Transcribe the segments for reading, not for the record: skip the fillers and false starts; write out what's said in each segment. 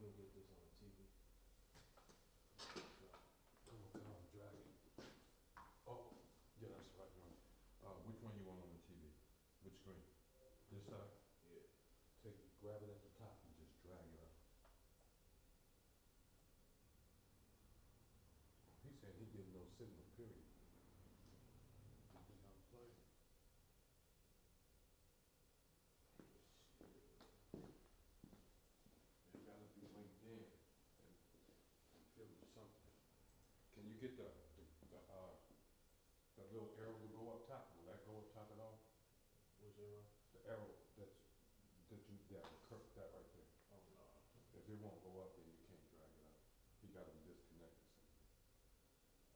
go get this on the TV. Come on, drag it. Oh, yeah, that's right. No. Which one you want on the TV? Which screen? This side? Yeah. Grab it at the top and just drag it up. He said he getting no signal, period. Did he unplug it? It gotta be linked in and feel something. Can you get the little arrow to go up top? Will that go up top at all? Which arrow? The arrow that right there. Oh no. If it won't go up, then you can't drag it up. You gotta be disconnected something.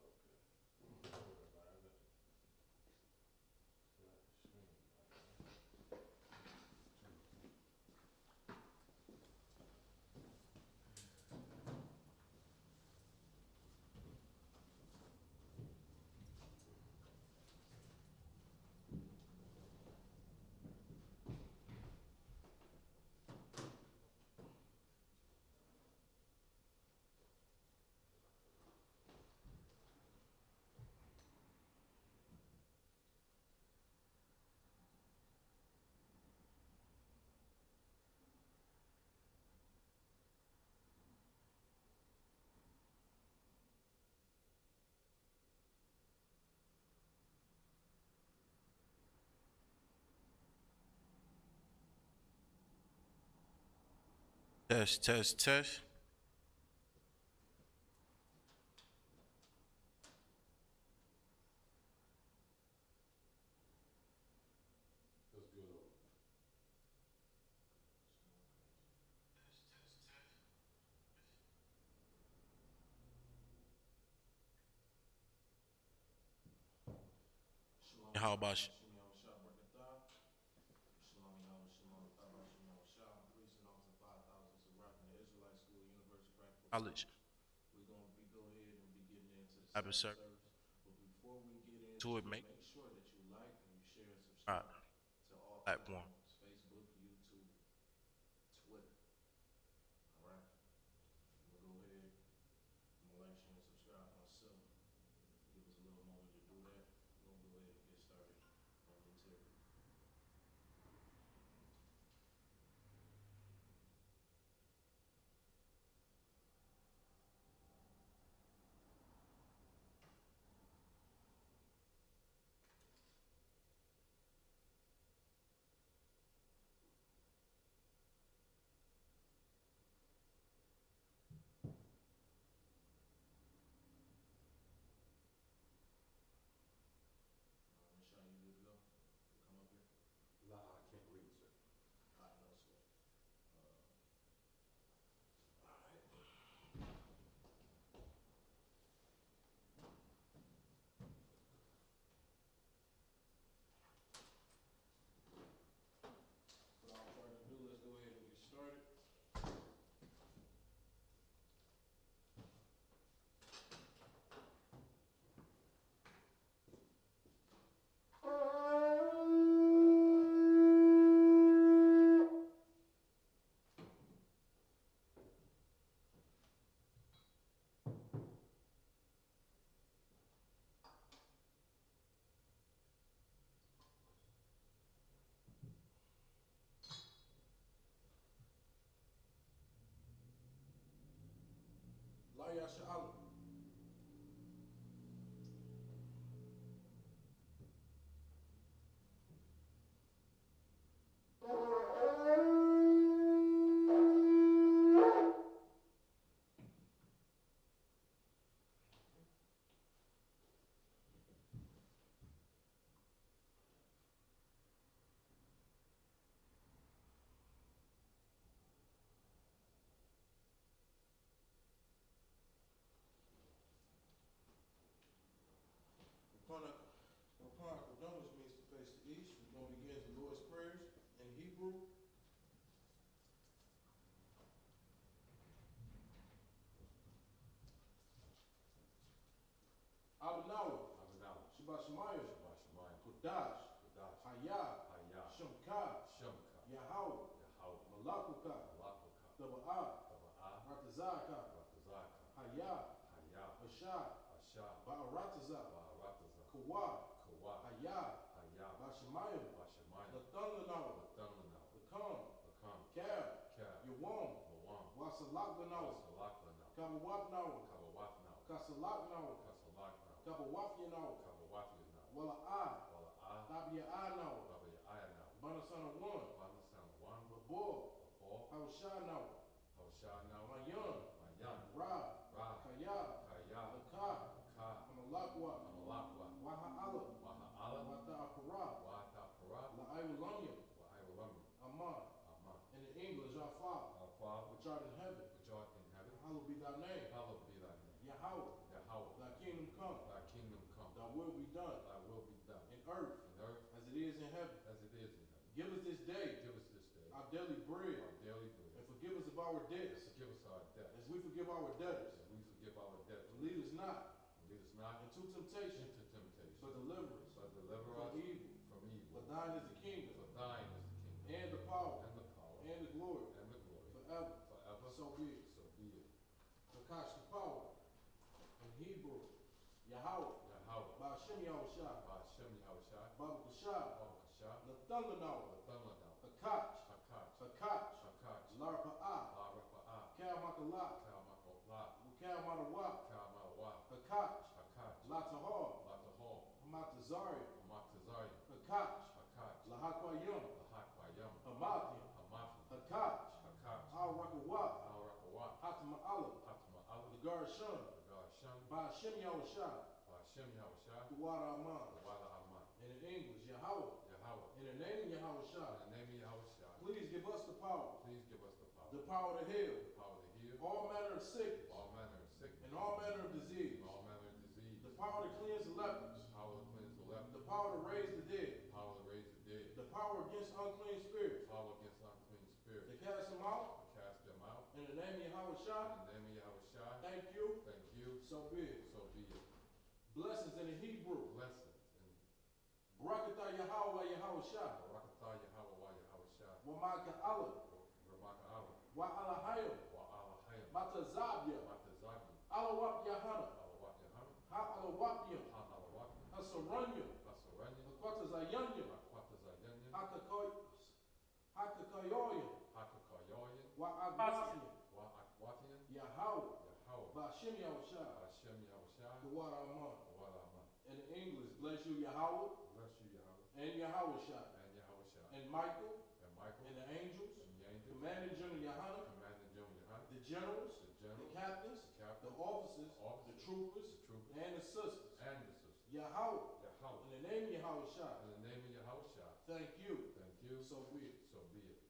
Okay. Don't worry about it. I got select the screen. Test, test, test. That's good. How about you? College. We're going to go ahead and be getting into the Sabbath service. But before we get into it, make sure that you like and you share and subscribe to all platforms, Facebook, YouTube, Twitter. All right? I'm going to go ahead. I'm going to like, share, and subscribe myself. Give us a little moment to do that. We're going to go ahead and get started momentarily. Michelle, you good to go? You come up here? Nah, I can't read, sir. All right, no sweat. All right. Without further ado, let's go ahead and get started. La Yasha Allah. Upon Akadom, which means to face the east, we're going to begin the Lord's prayers in Hebrew. Abanawa, Shabbat Shemayim, Kodash, Hayah, Shemka, Yahweh, Malakuka, Taba'ah, Ratazaka, Ratazaka, Haya, Haya, Ashad, Ashad, Ba'arataza, Ba'arataza, Kawa, Kawa, Haya, Haya, Bashamayim, Bashamayim, Lathunganau, Lathunganau, Lakan, Lakan, Kab, Kab, Yawam, Lawam, Wasalaklanau, Wasalaklanau, Kabawapnau, Kawawathnau, Kasalaknau, Kasalaknau, Kabawafyanau, Kawawathnau, Wala'a, Wala'a, Tabia'anau, Tabia'anau, Banasana 1, Banasana 1, Babor, Babor, Hawashanau, Hawashanau, Mayan, Mayan, Ra, Ra, Kaya, Kaya, Laka, Ka, Hamalakwa, Amalakwa, Waha'ala, Waha'ala, Wata'apara, Wata'apara, La'ayulamya, Wa'ayulamya, Aman. Aman. In the English, our Father, Our Father, which art in heaven, which art in heaven, hallowed be thy name. hallowed be thy name. Yahweh, Yahweh, thy kingdom come, thy kingdom come, thy will be done, thy will be done, in earth in earth as it is in heaven. as it is in heaven. Give us this day Give us this day our daily bread, our daily bread, and forgive us of our debts, forgive us our debts, as we forgive our debtors. as we forgive our debtors. And lead us not And lead us not into temptation, into temptation, but deliver us but deliver from us evil. from evil. For thine is the kingdom, For thine is the kingdom, and the power, and the power, and the glory, and the glory, forever. forever. So be it. So be it. Nakash, the power, in Hebrew, Yahweh, Yahweh, Ba'ashem Yahushua, Ba'ashem Yahushua, Baruch Kashah, Baruch Lathunganau, Lathunganau, Hakach, Hakach, Hakach, Hakach, Larpa'ah, Larapa'ah, Kalmakalak, Kalmakolat, Kalmatawak, Kalmawa, Hakach, Hakach, Latahar, Latahor, Hamatazari, Hamatazari, Hakach, Hakach, Lahakwayim, Lahakwayam, Hamathim, Hamathi, Hakach, Hakach, Al-Rakawat, Al-Rakawat, Hatma'alah, Hatma'alah, the Garshon, Garsham, Ba'ashem Yahushua, Ba'ashem Yahushua, Duwara Aman. Wala Aman, In the English, Yahweh, Yahweh, in the name of in Yahushua, the name of Yahushua, please give us the power, please give us the the power to heal power to heal all manner of sickness all manner of sickness, and all manner of disease, and all manner of disease, the power to cleanse the lepers, power to cleanse the leper, the power to raise the dead, power to raise the dead, the power against unclean spirits, power against unclean to spirits, cast them out. to cast them out. In the name of Yahushua, In the name of Yahushua, thank you, thank you, so be it. so be it. Blessings in the Hebrew, Blessings and Barakatah Yahweh Yahushua, Barakatah Yahweh wa Yahushua, Wamaka Allah, Ramaka Allah, Wa Alahayim, wa Alahayim, Matazabia, Matazabi, Alawap Yahana, Alawat Yaham, Ha Alawapia, Han Alawat, Hasaranya, Hasaranya, Akwatazayanya, Akwatazayanya, Hakakayoya, Hakakayoyan, Wa Agwafia, wa Akwatian, Yahweh, Yahweh, Ba'ashem Yahushua, Hashem Yahushua, the water Aman. Wala Aman. In English, bless you Yahweh, Bless you, Yahweh, and Yahushua, and Yahushua, and Michael, and Michael, and the angels, and the angels, Commanding General Yahana, Commander General Yohan, the generals, the the generals, captains, the the captains, officers, the officers, troopers, the troopers, and the sisters. and the sisters. Yahweh, Yahweh, in the name of Yahushua, in the name of Yahushua, thank you, thank you, so be it. so be it.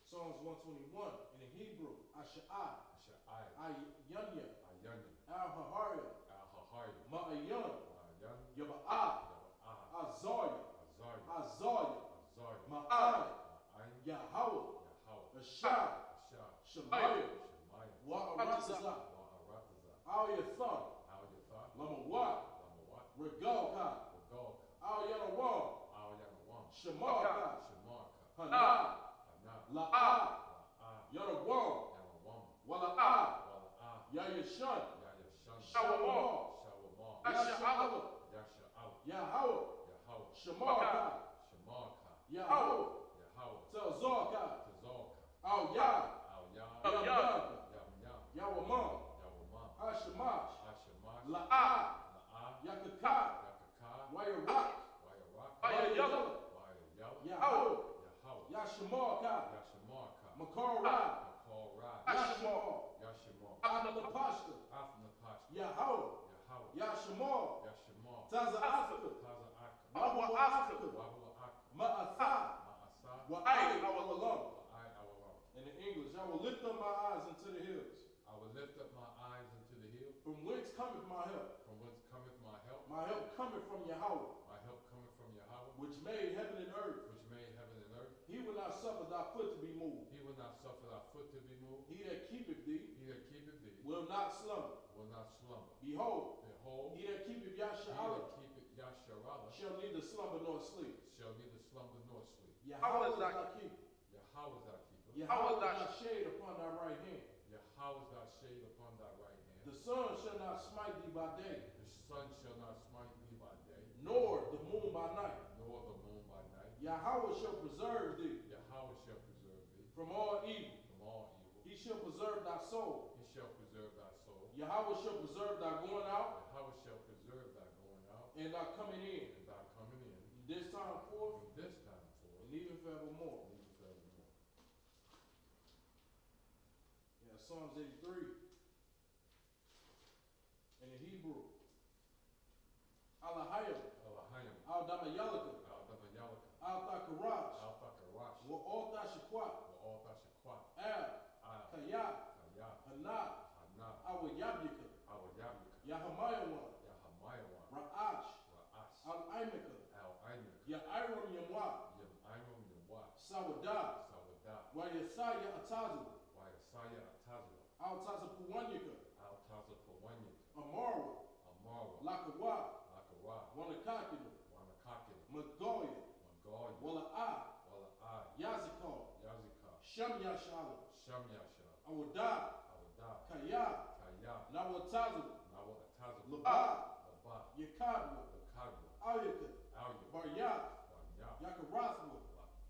Psalms 121, in the Hebrew, Asha'ai, Asha'ai, Ayanya, Ayanya, Al-Haharia, Al-Hahari, Ma'ayan, Ma'ayan, Yaba'ah, Yaba'ah, Azariah, Azari, Azariah, Azari, Ma'ai, Ma'ayin, Yahweh, Yahweh, Ashai, Ashah, Shemaiah, Shemaiah, Wa'aratazah, Wa'aratazah, Al-Yathar, Al-Yathar, Lamawat, Lamawat, Regalkai, Regalka, Al-Yanawam, Al-Yanawam, Shemarkai, Shemarka, Hanah, Hana, La'ah, La'ah, Yanawam, Yanawam, Wala'ah, Wala'ah, Yayashan, Yayashan, Shawamar, Shawamar, Yasha'ala, Yasha'al, Yahweh, Yahweh, Shemarkai, Shemarka, Yahweh, Yahweh, Tazarkai, Tazarka, Al-Yah, Al-Yah, Yamyaka, Yamyam, Yawamam, Yawamam, Hashemash, Hashemash, La'ah, La'ah, Yakakai, Yakaka, Wayarak, Wayarak, Wayayala, Wayayala, Yahweh, Yahweh, Yashemarkai, Yashamarka, Makarai, Makorai, Yashemar, Yashimar, Athnapashta, Athnapashta, Yahweh, Yahweh, Yashemar, Yashimar, Taza'afka, Taza'aka, Ma'afka, Wabula'aka, Ma'atha, Ma'asa, Wa'ai, Awalam. Wa'ai Awalam. In the English, I will lift up my eyes unto the hills. I will lift up my eyes unto the hill, From whence cometh my help? from whence cometh my help. My help cometh from Yahweh, My help cometh from Yahweh, which made heaven and earth. which made heaven and earth. He will not suffer thy foot to be moved. He will not suffer thy foot to be moved. He that keepeth thee He that keepeth thee will not slumber. will not slumber. Behold, Behold, he that keepeth he Yasha'ala that keepeth Yasharallah shall neither slumber nor sleep. shall neither slumber nor sleep. Yahweh is thy keeper. Yahweh is thy keeper. Yahweh is thy shade upon thy right hand. Yahweh The sun shall not smite thee by day, The sun shall not smite thee by day, nor the moon by night. nor the moon by night. Yahweh shall preserve thee Yahweh shall preserve thee from all evil. from all evil. He shall preserve thy soul. He shall preserve thy soul. Yahweh shall preserve thy going out Yahweh shall preserve thy going out and thy coming in, and thy coming in this time forth from this time forth and even forevermore. and even forevermore. Yeah, Psalms 83 in the Hebrew. Alahayim, Elohim, Al Damayalaka, Al-Damayalaka, Al Thakarash, Al-Thakarash, Wa Al Tashakwat, Wa-Al-Tashakwat, Al Al, Kayat, Kayat, Hanad, Hanat, Awa Yabyaka, Al-Yablika, Yahamayawan, Yahamayawan, Ra'ash, Ra'as, Al Aimaka, Al-Ainik, Ya'iram Yamwa, Yem-Imam, Yem-Wat, Sawadah, Sawadah, Wa Yesaya Atazu, Wa-Yesaya, Atazla, Al Tazapuwanyaka, Al-Tazapawanyik, Amara, Amara, Lakawa, Lakara, Wanakakina, Wanakakina, Magoya, Magoya, Wala'a, Wala-Ai, Yazikar, Yazika, Shamyashala, Shamyasha, Awadah, Awadah, Kayah, Kayat, Nawatazu, Nawa-Atazla, Labah, Labah, Yakadwa, Lakadwa, Ayaka, Alyah, Baryat, Wanyat, Yakarathwa,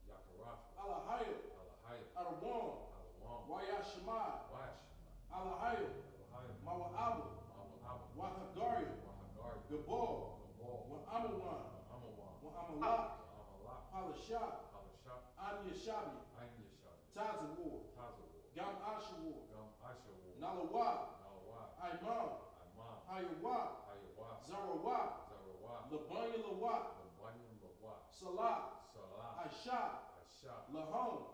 Yakarathwa, Alahayah, Alahayah, Arawam, Alawam, Wayashemai, Washima, Alahayah, Alahayah, Mawa'abu, Mama-Abba, Wahagaria, Wahagari, Gabor, Gabor, Wa'amawan, Amawan, Wa'amalak, Amalak, Palashah, Halashah, Anyashabi, Ainyashabi, Tazawar, Tazawar, Gam Ashawar, Gam Ashawar, Nalawa, Nalawad, Imam, Imam, Hayawa, Hayawad, Zarawat, Zarawad, Labanya Lawat, Labanyan Lawad, Salah, Salah, Aisha, Asha, Lahom,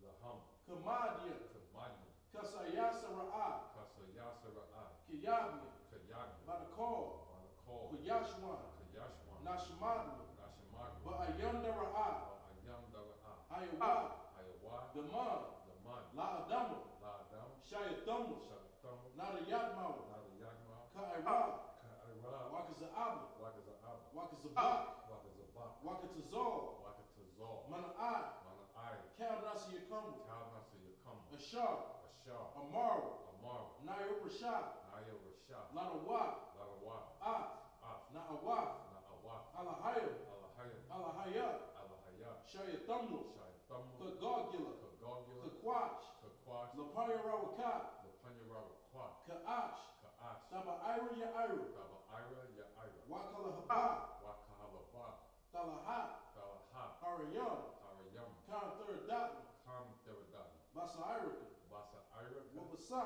Laham, Kamadia, Kamanya, Kasayasara'a, Kasayasara'ai, Kiyabia, Kayagya, Badakor, Banakol, Kuyashwan, Kayashwan, Nashamadwa, Nashamagya, Ba'ayandara'a, Ayamdara'a, Hayawa, Hayawad, Daman, Daman, La'adama, La'adam, Shayathamu, Shabatamu, Nadayatmawa, Nadayagma, Ka'ira, Ka'ira, Wakaza'aba, Wakaza'ab, Wakazabak, Wakazabak, Wakatazor, Wakatazal, Mana'ai, Mana'ai, Kalnasi Yakumu, Kalnasa Yakam, Ashar, Ashar, Amara, Amar, Naya Rashad, Naya Rashad, Lanawa, Larawat, Af, Af, Na'awaf, Na'awat, Alahayim, Alahayim, Alahayat, Alahayat, Shayathamu, Shaitamu, Kagogula, Kagogula, Kakwash, Kakwash, Lapaya Rawakat, Lapanyarawakwat, Ka'ash, Ka'ash, Taba Ira Ya'ira, Daba Ira Ya'ira, Wakala Haba, Wakahalaba, Talahat, Talahat, Harayam, Harayam, Khan Third Datma, Kam Teradad, Basa Irika, Basa Ira, Wabasa,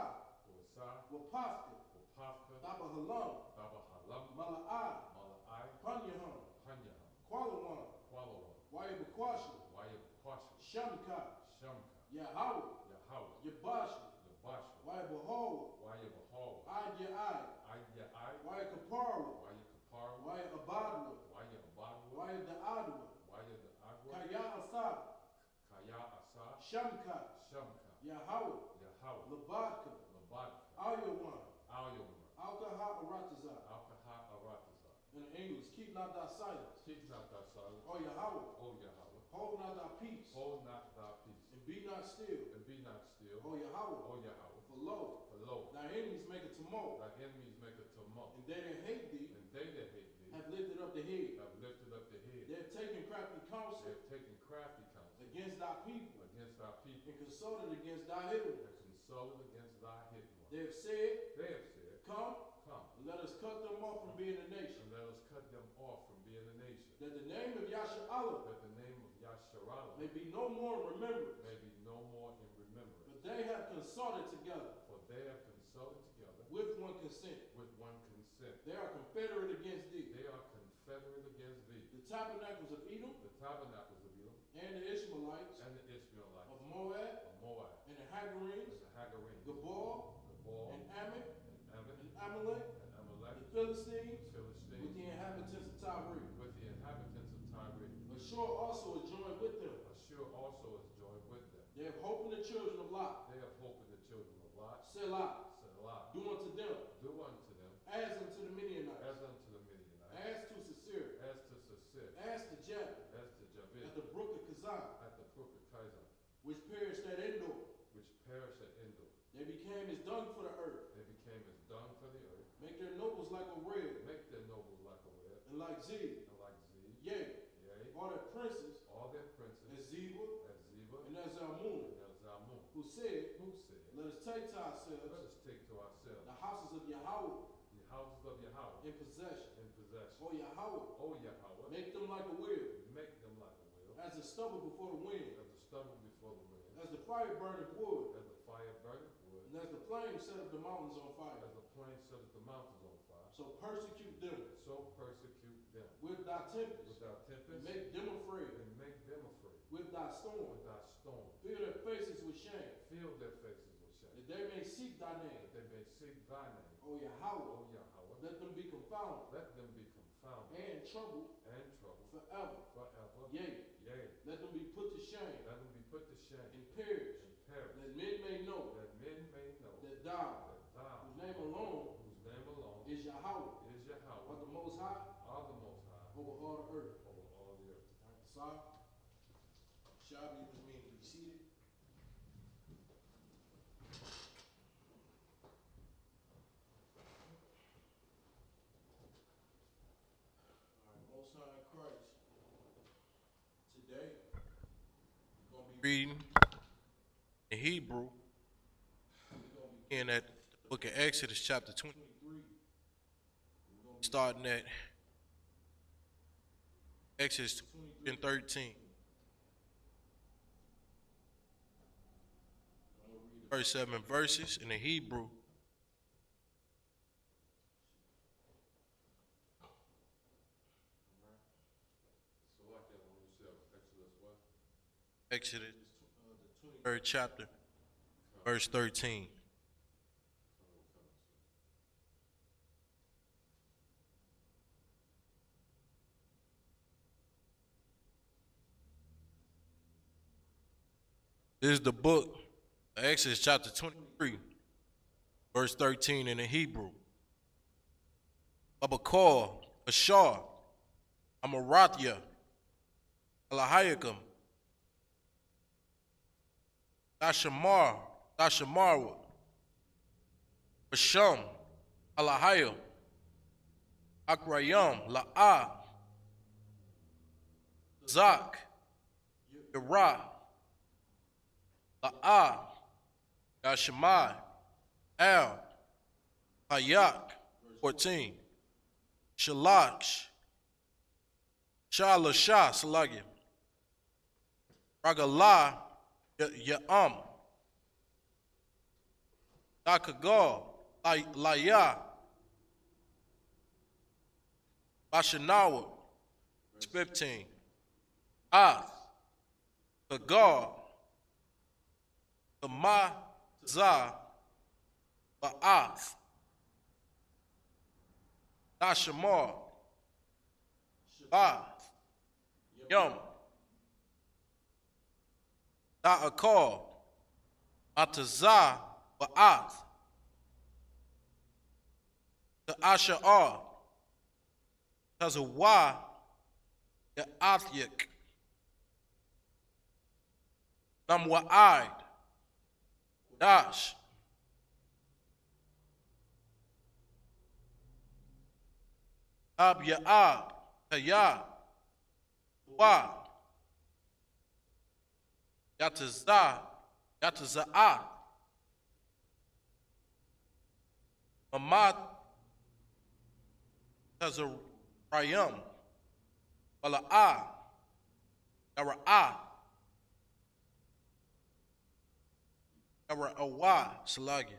Wasa, Wapafka, Wapafka, Taba Halam, Daba Halam, Mala'ai, Mala'ai, Panyaham, Panyaham, Qualawan, Qualawan, Wayabakwasha, Wayabakwasha, Shamka, Shamka, Yahweh, Yahweh, Yabashi, Yabasha, Wayabahawa, Wayabahawa, Ayai, Ayai, Wayakapara, Wayakapara, Wayabadwa, Wayabadwa, Wayada'adwa, Wayada'agwa, Kaya Asa, Kaya Asa, Shamka, Shamka, Yahweh, Yahweh, Labadka, Labadka, Ayawan, Alyoma, Alkaha Arataza. Alkaha Arataza. In English, keep not thy silence. Keep not thy silence, O Yahweh, O Yahweh, hold not thy peace, hold not thy peace, and be not still. and be not still, O Yahweh, O Yahweh, for lo, for lo, thy enemies make a tumult, thy enemies make a tumult, and they that hate thee and they that hate thee have lifted up the head. have lifted up the head. They have taken crafty They counsel have taken crafty counsel against thy people, against thy people, and consulted against thy hidden and ones. consulted against thy hidden one. They have said, They have said, come, come, let us cut them off from being a nation, and let us cut them off from being a nation, that the name of Yasharallah that the name of Yasharallah may be no more in remembrance. may be no more in remembrance. But they have consulted together For they have consulted together with one consent. with one consent. They are confederate against thee. They are confederate against thee. The tabernacles of Edom The tabernacles of Edom and the Ishmaelites and the Ishmaelites of Moab of Moab and the Hagarenes, and the Hagarenes, Gabor Gabor and Ammon and Ammon and Amalek, and Amalek, the Philistines, the with Philistines, the inhabitants of Tyre. with the inhabitants of Tyre. Ashur also is joined with them. Ashur also is joined with them. They have hope in the children of Lot. They have hope in the children of Lot. Selah, Selah. do unto them Do unto them as unto the as Midianites, unto the Midianites, as to Sisera, as to Sisir, as to Jabin, as to Jabin, at the brook of Kazan, at the brook of Kaiser, which perished at Endor. which perished at Endor. They became as dung for the earth. They became as dung take to ourselves let us take to ourselves the houses of Yahweh the houses of Yahweh in possession. in possession. O Yahweh, O Yahweh, make them like a wheel, make them like a wheel, as a stubble before the wind, as a stubble before the wind, as the fire burning wood, as the fire burning wood, and as the flame set up the mountains on fire. as the flame setteth the mountains on fire. So persecute them So persecute them with thy tempest, with thy and tempest, make them afraid and make them afraid with thy storm. with thy storm. Fill their faces with shame, Fill their faces with shame, that they may seek thy name. that they may seek thy name. O Yahweh, O Yahweh, let them be confounded let them be confounded and troubled and troubled forever. forever. Yea, Yea, let them be put to shame let them be put to shame and perish, and perish, that men may know that men may know that thou, that thou, whose name alone whose name alone is Yahweh, is Yahweh, are the Most High are the Most High over all the earth. over all the earth. Sorry. Shall be with me to be seated. All right, Most High in Christ. Today, we're going to be reading in Hebrew, in at the book of Exodus, chapter 23. Starting at Exodus 23 and 13. First 7 verses in the Hebrew. So like that when you said Exodus what? Exodus, the 23rd chapter, verse 13. This is the book, Exodus chapter 23, verse 13 in the Hebrew. Abakar, Ashar, Amarathya, Alahiakim, Dashamarwa, Basham, Alahayim, Akrayam, La'ah, Zak, Yerah, La'ah, Yashemai, Al, Hayak, 14, Shalash, Shalasha, Salagim, Ragalah, Ya'am, Dakagal, Laya, Bashanawa, 15, Ath, Kagal, Kamaza, Ba'ath, Dashamar, Bath, Yom, Da'akal, Atazah, Ba'ath, Ta'asha'ar, Tazawah, Ya'athyak, Namwa'id, Dash, Ab Ya'ab, Hayah, Wa, Yatazah, Yataza'ah, Mamad, Tazarayam, Bala'ah, Yara'ah, Yara'awah, Salagi,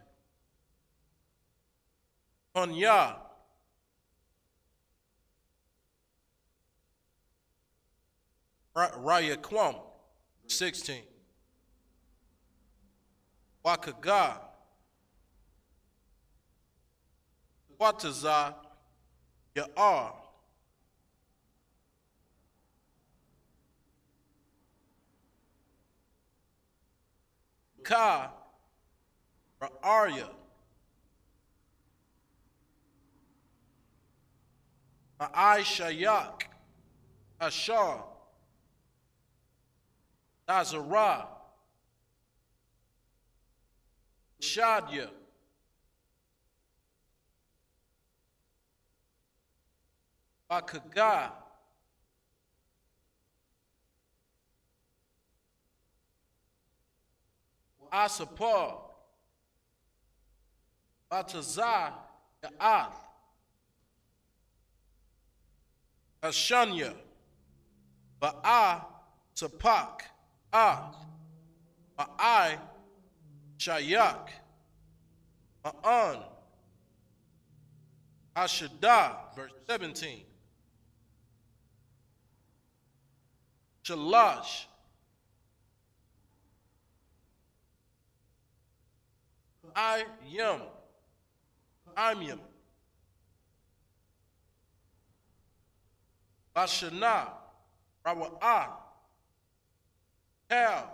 Hunya, Rayaquam, 16, Wakaga, Wataza, Ya'ar, Ka, Ra'arya, Ma'ai Shayak, Ashar, Nazarah, Shadia, Bakaga, Asapar, Batazah Ya'ath, Ashanya, Ba'a Tapak, Ath, Ma'ai Shayak, Ma'an, Ashadah, verse 17, Shalash, Ayam, Amyam, Bashana, Rawa'ah, Cal,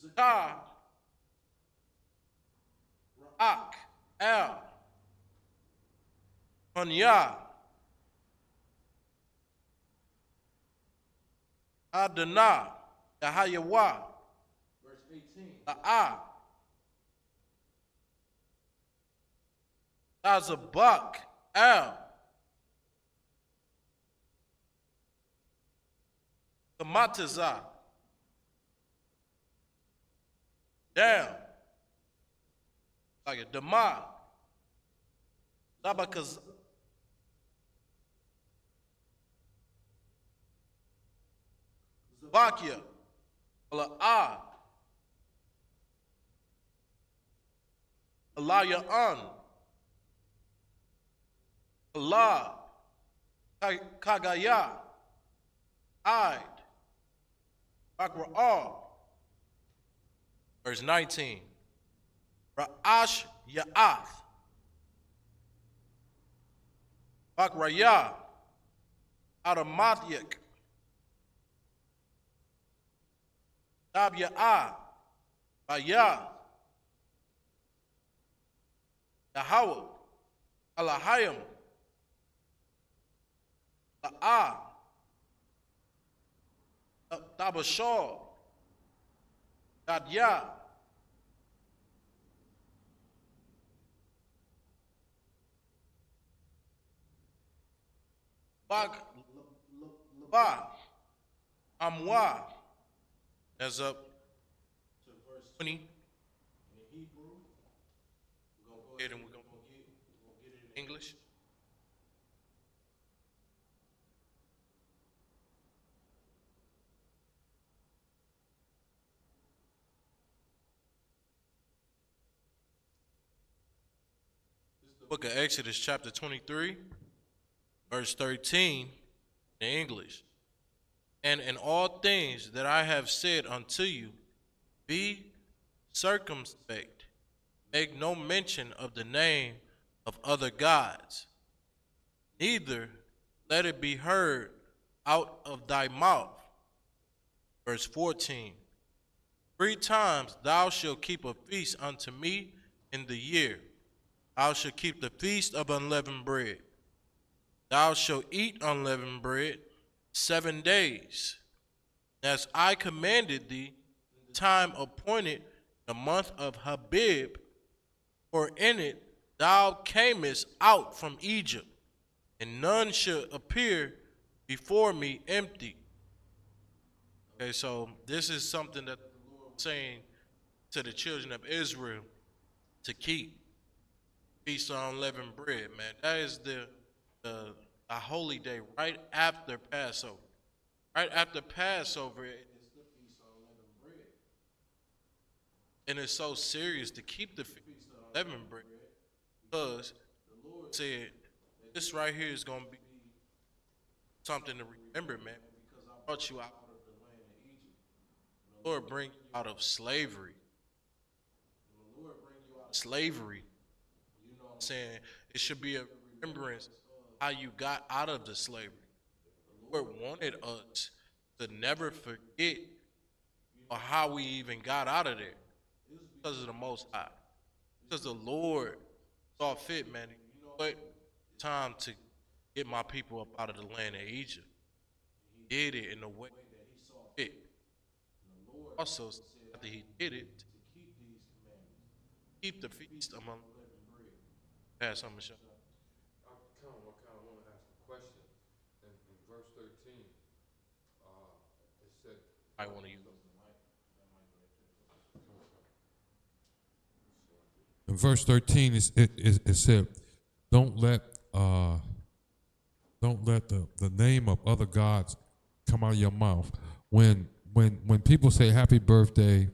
Zakah, Ak, Al, Hunya, Adonai, Yahayawa, verse 18, Azabak, Al, Kamataza, Down, like a Dama, Sabakaz, Zabakia, Ala'ah, Alayan, Allah, Kagaya, Ide, Bakra'ah, verse 19, Ra'ash Ya'ath, Bakraya, Adamatyak, Tabya'ah, Bayah, Yahawah, Alahayim, La'ah, Tabashah, Gadyah, Bag, Ba, Amwa, that's up to verse 20 in Hebrew. We're going to go ahead and we're going to get it in English. Book of Exodus, chapter 23, verse 13, in English. And in all things that I have said unto you, be circumspect, make no mention of the name of other gods, neither let it be heard out of thy mouth. Verse 14, 3 times thou shalt keep a feast unto me in the year. Thou shalt keep the feast of unleavened bread. Thou shalt eat unleavened bread 7 days, as I commanded thee, time appointed, the month of Habib, for in it thou camest out from Egypt, and none shall appear before me empty. Okay, so this is something that the Lord was saying to the children of Israel to keep. Feast of unleavened bread, man. That is the a holy day right after Passover. Right after Passover, it's the Feast of Unleavened Bread. And it's so serious to keep the Feast of Unleavened Bread because the Lord said, this right here is going to be something to remember, man, because I brought you out of the land of Egypt. The Lord bring you out of slavery. The Lord bring you out of slavery. You know what I'm saying? It should be a remembrance how you got out of the slavery. The Lord wanted us to never forget how we even got out of there. Because of the Most High. Because the Lord saw fit, man. You know what? Time to get my people up out of the land of Egypt. He did it in the way that he saw fit. And the Lord also said after he did it, to keep these commandments. Keep the feast of unleavened bread. Pass on, Michelle. I kind of want to ask a question. In verse 13, it said. I want to use in verse 13, it said, don't let the name of other gods come out of your mouth. When people say happy birthday,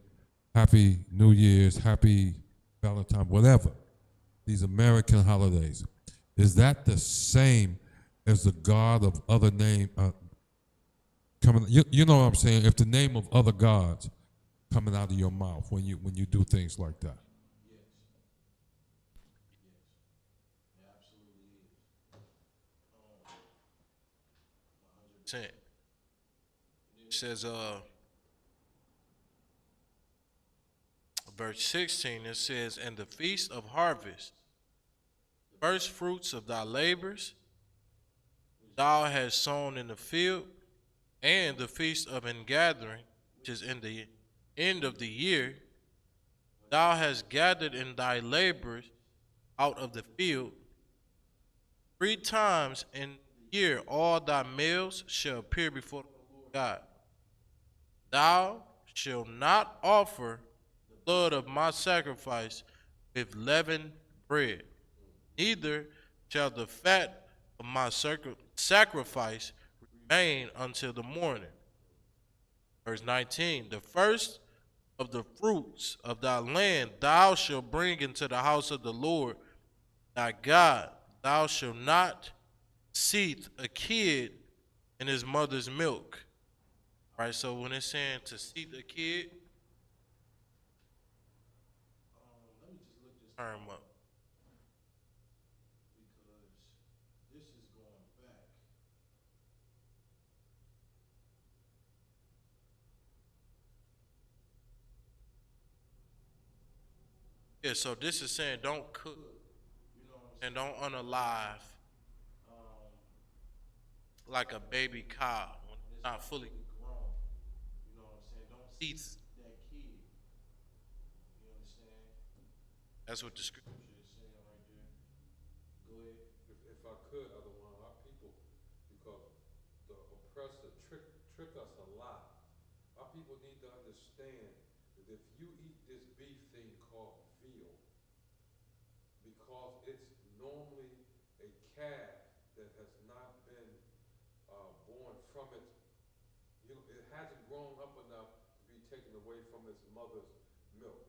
happy New Year's, happy Valentine, whatever, these American holidays, is that the same as the God of other name coming? You know what I'm saying? If the name of other gods coming out of your mouth when you do things like that. Yes, yes, it absolutely is. 100%. It says, verse 16, it says, and the feast of harvest, first fruits of thy labors, thou hast sown in the field, and the feast of ingathering, which is in the end of the year, thou hast gathered in thy labors out of the field. 3 times in the year all thy males shall appear before the Lord God. Thou shalt not offer the blood of my sacrifice with leavened bread, neither shall the fat of my sacrifice remain until the morning. Verse 19, the first of the fruits of thy land thou shalt bring into the house of the Lord thy God. Thou shalt not seethe a kid in his mother's milk. Right, so when it's saying to seethe a kid, let me just look this term up because this is going back. Yeah, so this is saying don't cook, and don't unalive um, like a baby cow when it's not fully grown. You know what I'm saying? Don't seethe that kid. You understand? That's what the scripture is saying right there. Go ahead. If I could, I don't want our people, because the oppressor trick us a lot. Our people need to understand that if you eat this beef thing called veal, because it's normally a calf that has not been born from its, it hasn't grown up enough to be taken away from its mother's milk.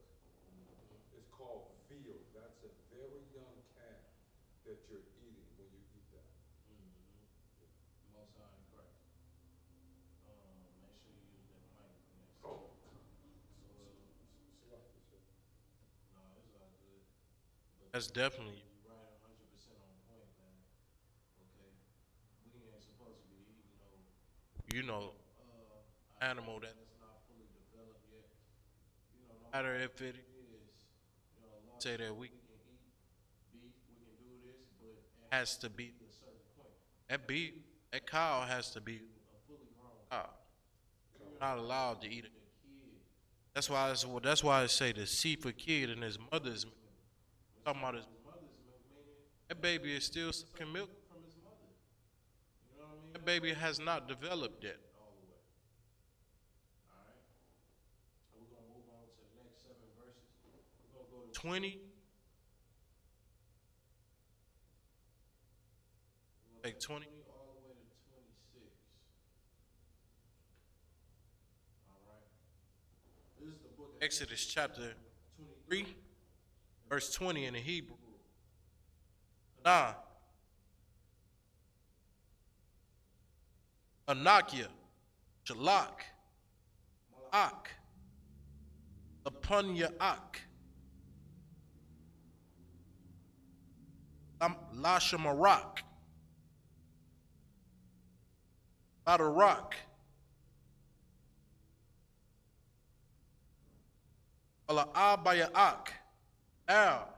It's called veal. That's a very young calf that you're eating when you eat that. Most High in Christ. Make sure you use that mic next. Oh, No, it's all good. But that's definitely you're right, 100% on point, man. Okay, we ain't supposed to be eating no, animal that's not fully developed yet. No matter if it is, a law say that we can eat beef, we can do this, but it has to be a certain point. That beef, that cow has to be a fully grown cow. You're not allowed to eat it. That's why I say to see for kid in his mother's milk. Talking about his mother's milk, meaning that baby is still sucking milk from his mother. You know what I mean? That baby has not developed yet all the way. All right. We're gonna move on to the next 7 verses. We're gonna go to 20. Take 20 all the way to 26. All right. This is the book of Exodus chapter 23, verse 20 in the Hebrew. Nah. Anakia, Shalak, Malak, Apunyaak, Lashamarak, Badarak, Alaabayaak, Al,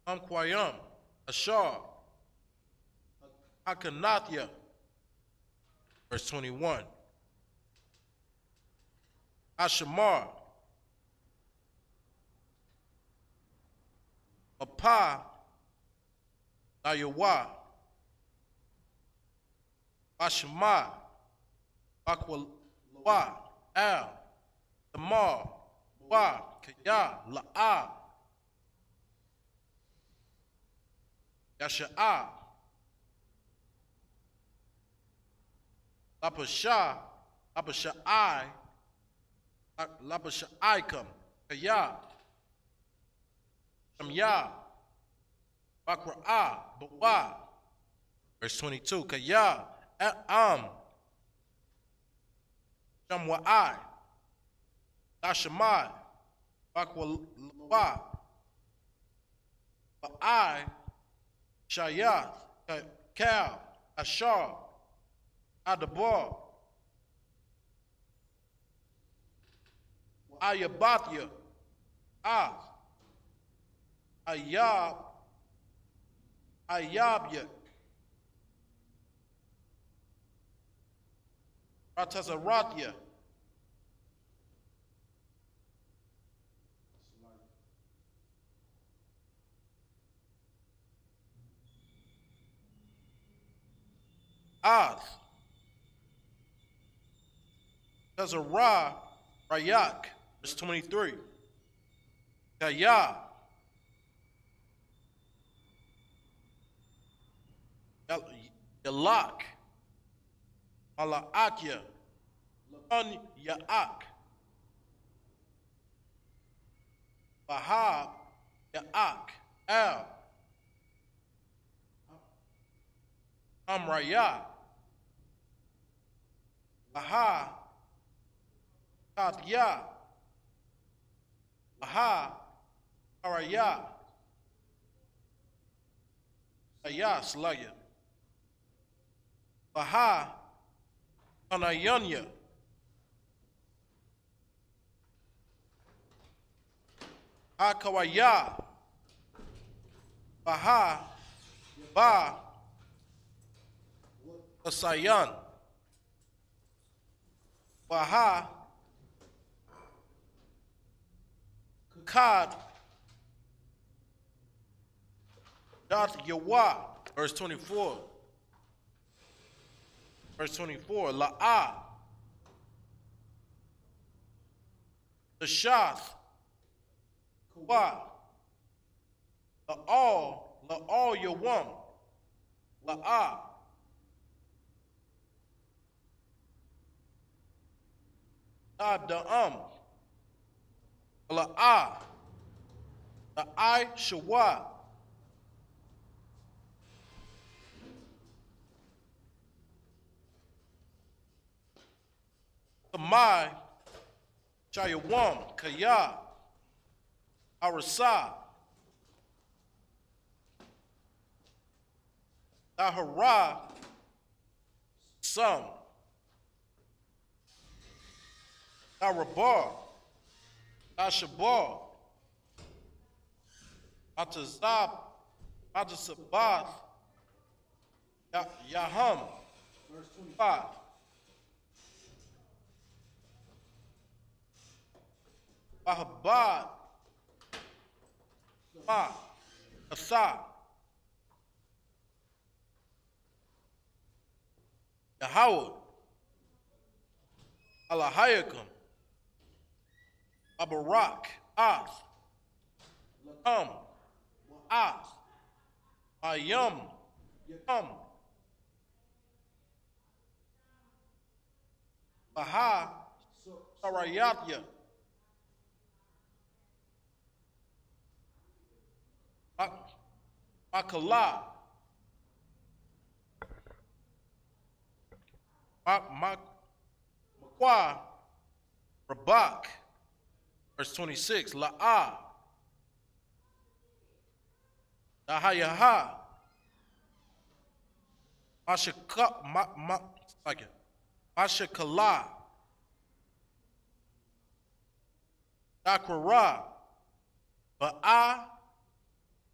Amquayam, Ashar, Akanathia. Verse 21. Ashamar, Mapa, Ayawa, Ashama, Bakwalawa, Al, Tamar, Wa, Kaya, La'a, Yasha'ah. Lapasha. Lapasha'ai. Lapasha'aikum. Kaya. Shamya. Bakra'ah. Bawa. Verse 22. Kaya. Shamwa'ai. Dashamai. Bakwa. Ba'ai. Shayath. Kal. Ashar. Adabar. Ayabathya. Ayab. Ayabya. Ratazaratya. Az. Tazarah. Rayak. Verse 23. Kaya. Yalak. Malaatya. Laban Yaak. Bahab Yaak. El. Amraya. Baha. Tatya. Baha. Araya. Aya Slaya. Baha. Anayanya. Akawaya. Baha. Ba. Asayan. Baha. Kad. Doth Yawa. Verse 24. Verse 24. La'ah. The Shath. Wa. La'al Yawam. La'ah. Da'am. La'ah. La'ai Shawa. Kamai, Chayawam, Kaya, Arasa, Dahara, Sam, Darabar, Dashabar, Atazab, Atasabath, Yaham, verse 25. Ahabad, Ma, Asa, Yahawah, Alahayakum, Abarak, Az, Lakam, Az, Ayam, Yakam, Baha, Sarayatya, Makala, Makwa, Rabak, verse 26, La'ah, Dahayaha, Mashakala, Dakwara, Ba'a,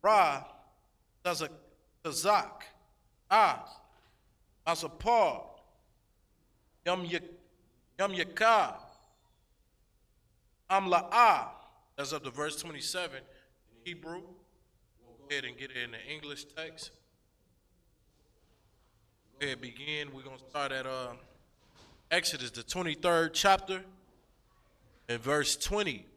Ra, Tazak, Az, Asapar, Yam Yaka, Amla'ah. That's up to verse 27 in Hebrew. We'll go ahead and get it in the English text. Go ahead, begin. We're going to start at Exodus, the 23rd chapter, and verse 20.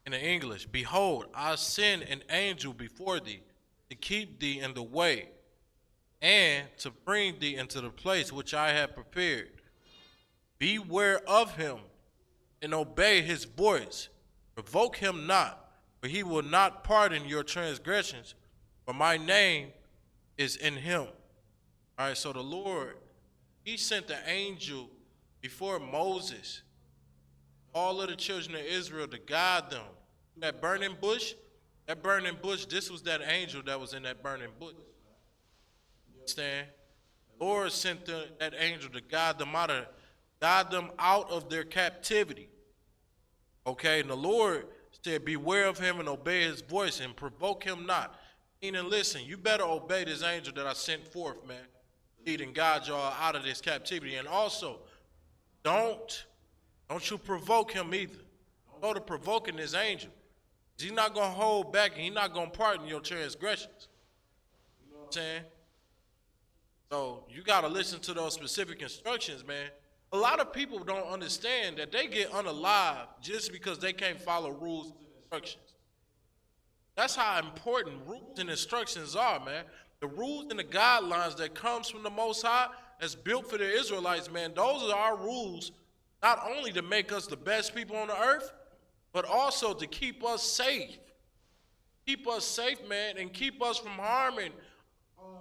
In the English, behold, I send an angel before thee, to keep thee in the way, and to bring thee into the place which I have prepared. Beware of him, and obey his voice. Provoke him not, for he will not pardon your transgressions, for my name is in him. All right, so the Lord, he sent the angel before Moses, all of the children of Israel, to guide them. That burning bush, this was that angel that was in that burning bush. You understand? Lord sent that angel to guide them out of their captivity. Okay, and the Lord said, beware of him and obey his voice and provoke him not. Meaning, listen, you better obey this angel that I sent forth, man. Lead and guide y'all out of this captivity. And also, don't you provoke him either. Go to provoking this angel. He's not going to hold back, and he's not going to pardon your transgressions. You know what I'm saying? So you got to listen to those specific instructions, man. A lot of people don't understand that they get unalive just because they can't follow rules and instructions. That's how important rules and instructions are, man. The rules and the guidelines that comes from the Most High that's built for the Israelites, man, those are our rules, not only to make us the best people on the earth, but also to keep us safe. Keep us safe, man, and keep us from harming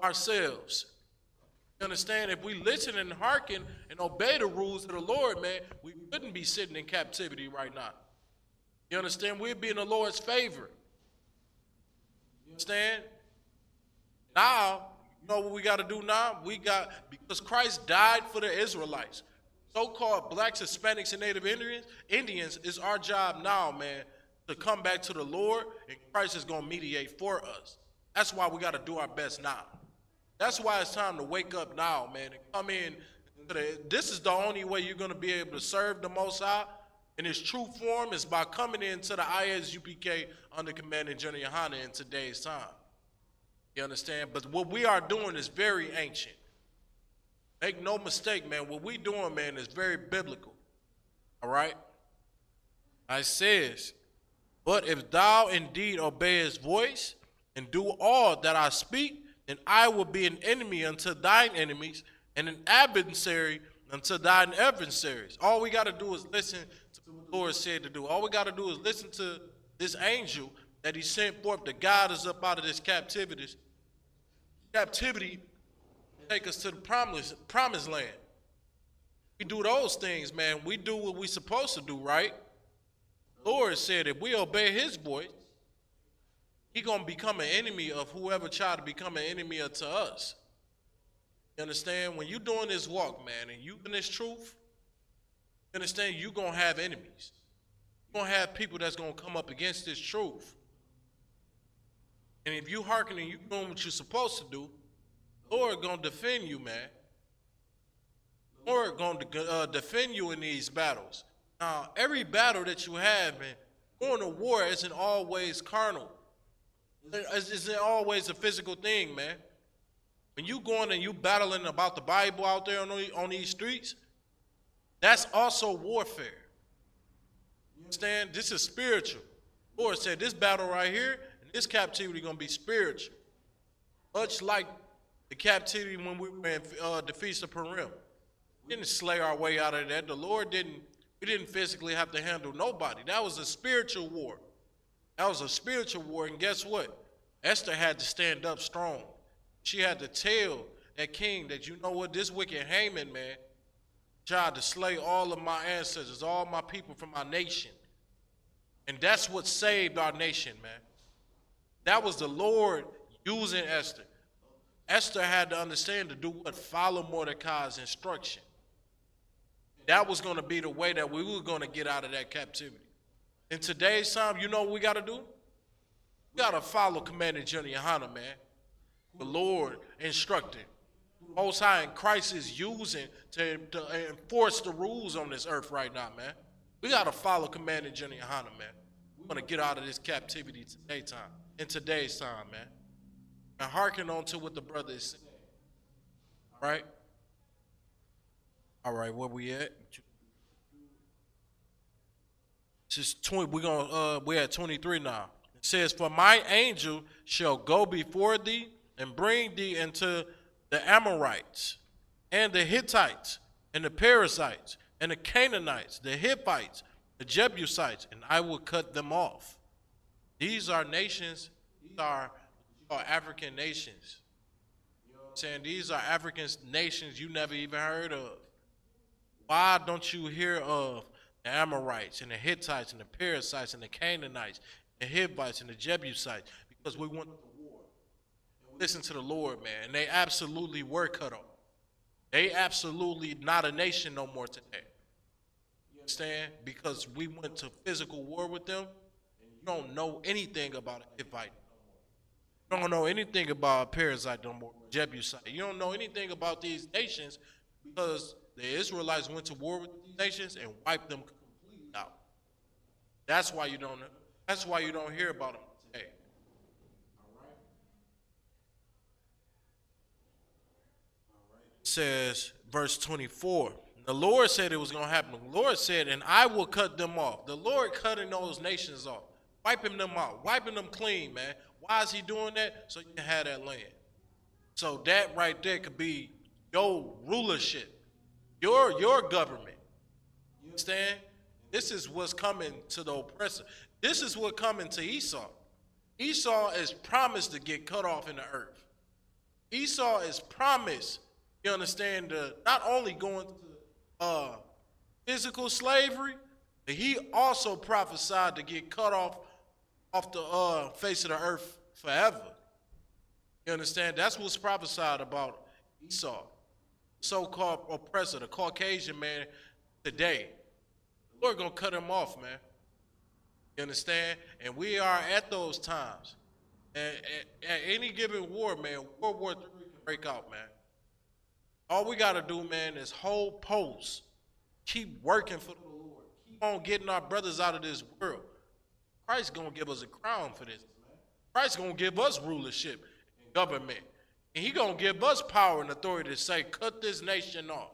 ourselves. You understand? If we listen and hearken and obey the rules of the Lord, man, we wouldn't be sitting in captivity right now. You understand? We'd be in the Lord's favor. You understand? Now, you know what we got to do now? Because Christ died for the Israelites. So-called blacks, Hispanics, and Native Indians, it's our job now, man, to come back to the Lord, and Christ is going to mediate for us. That's why we got to do our best now. That's why it's time to wake up now, man, and come in. This is the only way you're going to be able to serve the Most High in its true form is by coming into the Isupk under Commander General Yohana in today's time. You understand? But what we are doing is very ancient. Make no mistake, man. What we doing, man, is very biblical. All right? I says, but if thou indeed obey his voice and do all that I speak, then I will be an enemy unto thine enemies and an adversary unto thine adversaries. All we got to do is listen to what the Lord said to do. All we got to do is listen to this angel that he sent forth to guide us up out of this captivity, take us to the promised land. We do those things, man. We do what we're supposed to do, right? The Lord said if we obey his voice, he's going to become an enemy of whoever tried to become an enemy unto us. You understand? When you're doing this walk, man, and you in this truth, you understand you're going to have enemies. You're going to have people that's going to come up against this truth. And if you hearken and you doing what you're supposed to do, the Lord going to defend you, man. The Lord going to defend you in these battles. Now, every battle that you have, man, going to war isn't always carnal. Isn't always a physical thing, man. When you going and you battling about the Bible out there on these streets, that's also warfare. You understand? This is spiritual. The Lord said this battle right here, and this captivity going to be spiritual. Much like the captivity when we were in the Feast of Purim. We didn't slay our way out of that. The Lord we didn't physically have to handle nobody. That was a spiritual war. That was a spiritual war, and guess what? Esther had to stand up strong. She had to tell that king that, you know what, this wicked Haman, man, tried to slay all of my ancestors, all my people from my nation. And that's what saved our nation, man. That was the Lord using Esther. Esther had to understand to do what? Follow Mordecai's instruction. That was going to be the way that we were going to get out of that captivity. In today's time, you know what we got to do? We got to follow Commander General Yohana, man. The Lord instructed. Most High and Christ is using to enforce the rules on this earth right now, man. We got to follow Commander General Yohana, man. We want to get out of this captivity in today's time, man. And hearken on to what the brother is saying. All right? All right, where we at? We're at 23 now. It says, for my angel shall go before thee and bring thee into the Amorites and the Hittites and the Perizzites and the Canaanites, the Hittites, the Jebusites, and I will cut them off. These are nations, these are African nations. You know what I'm saying? These are African nations you never even heard of. Why don't you hear of the Amorites and the Hittites and the Perizzites and the Canaanites, the Hivites and the Jebusites? Because we went to war. Listen to the Lord, man. And they absolutely were cut off. They absolutely not a nation no more today. You understand? Because we went to physical war with them. And you don't know anything about a Hivite no more. You don't know anything about a Perizzite no more, Jebusite. You don't know anything about these nations because the Israelites went to war with these nations and wiped them completely out. That's why you don't know. That's why you don't hear about them today. All right. It says, verse 24. The Lord said it was going to happen. The Lord said, and I will cut them off. The Lord cutting those nations off, wiping them out, wiping them clean, man. Why is he doing that? So you can have that land. So that right there could be your rulership, your government. You understand? This is what's coming to the oppressor. This is what's coming to Esau. Esau is promised to get cut off in the earth. Esau is promised, you understand, to not only going to physical slavery, but he also prophesied to get cut off the face of the earth forever. You understand? That's what's prophesied about Esau, so-called oppressor, the Caucasian man today. The Lord gonna cut him off, man. You understand? And we are at those times. And at any given war, man, World War III can break out, man. All we got to do, man, is hold posts. Keep working for the Lord. Keep on getting our brothers out of this world. Christ's going to give us a crown for this, man. Christ's going to give us rulership and government. And he's going to give us power and authority to say, cut this nation off.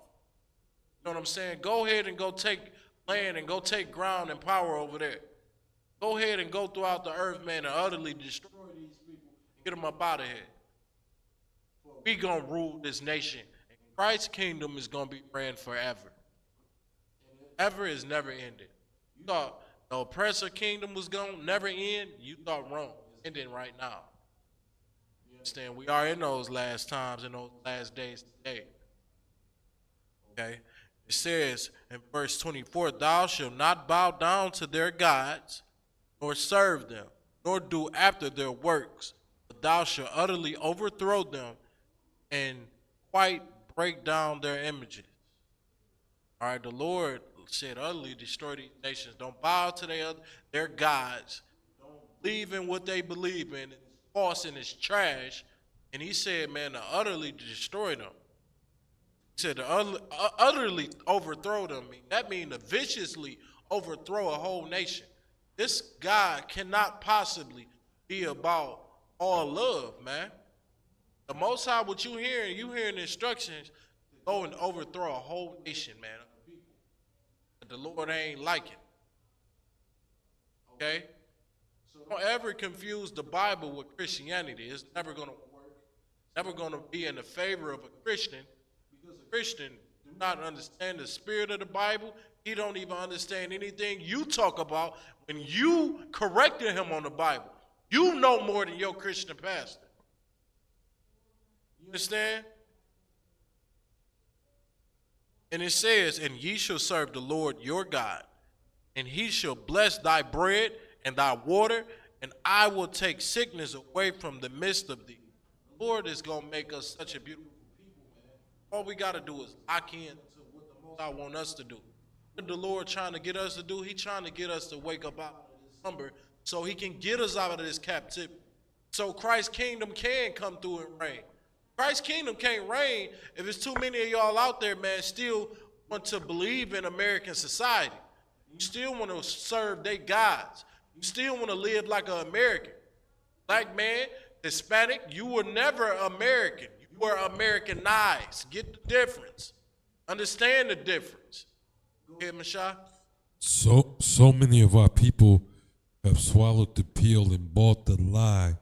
You know what I'm saying? Go ahead and go take land and go take ground and power over there. Go ahead and go throughout the earth, man, and utterly destroy these people and get them up out of here. We going to rule this nation. Christ's kingdom is going to be ran forever. Ever is never ended. You thought the oppressor kingdom was going to never end? You thought wrong. It's ending right now. You understand? We are in those last times, in those last days today. Okay? It says in verse 24, thou shalt not bow down to their gods, nor serve them, nor do after their works, but thou shalt utterly overthrow them and quite break down their images. All right, the Lord said, utterly destroy these nations. Don't bow to their gods. Don't believe in what they believe in. It's false and it's trash. And he said, man, to utterly destroy them. He said to utterly overthrow them. That means to viciously overthrow a whole nation. This God cannot possibly be about all love, man. The Most High, what you hearing instructions to go and overthrow a whole nation, man. But the Lord ain't like it. Okay? So don't ever confuse the Bible with Christianity. It's never going to work. Never going to be in the favor of a Christian, because a Christian do not understand the spirit of the Bible. He don't even understand anything you talk about when you corrected him on the Bible. You know more than your Christian pastor. You understand? And it says, and ye shall serve the Lord your God, and he shall bless thy bread and thy water, and I will take sickness away from the midst of thee. The Lord is going to make us such a beautiful people, man. All we got to do is lock in to what the Most High want us to do. What the Lord trying to get us to do, he's trying to get us to wake up out of this slumber so he can get us out of this captivity. So Christ's kingdom can come through and reign. Christ's kingdom can't reign if there's too many of y'all out there, man, still want to believe in American society. You still want to serve their gods. You still want to live like an American. Black man, Hispanic, you were never American. You were Americanized. Get the difference. Understand the difference. Go ahead, Mashah. So many of our people have swallowed the pill and bought the lie